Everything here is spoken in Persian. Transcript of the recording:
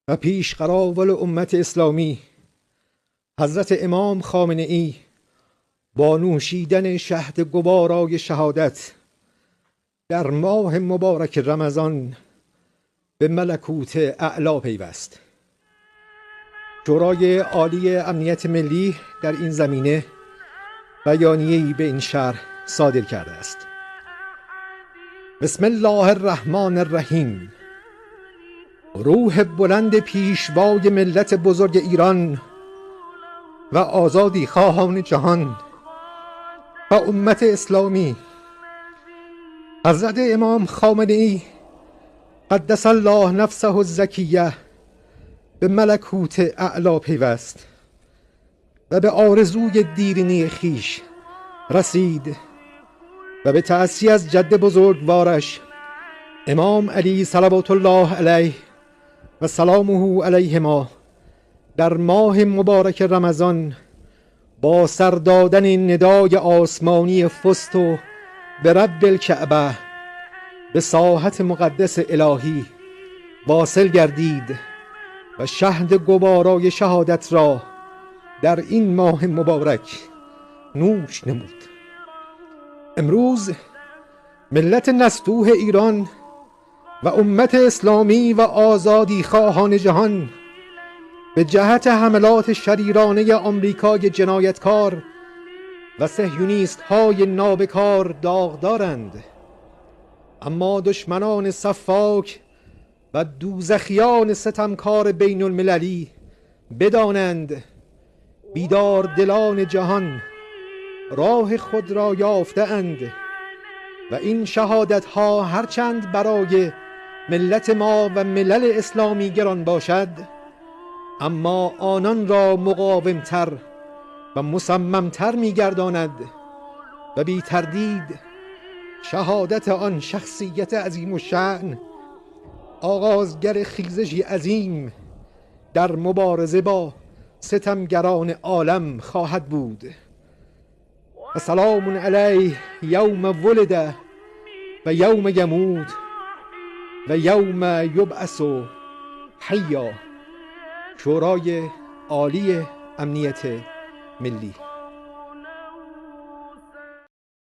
و پیش قراول امت اسلامی حضرت امام خامنه ای با نوشیدن شهد گوارای شهادت در ماه مبارک رمضان به ملکوت اعلی پیوست. شورای عالی امنیت ملی در این زمینه بیانیه‌ای به این شرح صادر کرده است. بسم الله الرحمن الرحیم. روح بلند پیشوای ملت بزرگ ایران و آزادی خواهان جهان و امت اسلامی، حضرت امام خامنه ای قدس الله نفسه الزکیه به ملکوت اعلی پیوست و به آرزوی دیرینه خیش رسید و به تأسی از جد بزرگوارش امام علی صلوات الله علیه و سلامه علیهما در ماه مبارک رمضان با سر دادن ندای آسمانی فست و به رب الکعبه به ساحت مقدس الهی واصل گردید و شهد گوارای شهادت را در این ماه مبارک نوش نمود. امروز ملت نستوه ایران و امت اسلامی و آزادی خواهان جهان به جهت حملات شریرانه آمریکای جنایتکار و صهیونیست های نابکار داغدارند، اما دشمنان صفاک و دوزخیان ستمکار بین المللی بدانند بیدار دلان جهان راه خود را یافته اند و این شهادت ها هرچند برای ملت ما و ملل اسلامی گران باشد، اما آنان را مقاومتر و مصممتر می‌گرداند و بی تردید شهادت آن شخصیت عظیم الشأن آغازگر خیزشی عظیم در مبارزه با ستمگران عالم خواهد بود. و سلام علیه یوم ولد و یوم یموت و یوم یبعث حیا. شورای عالی امنیت ملی.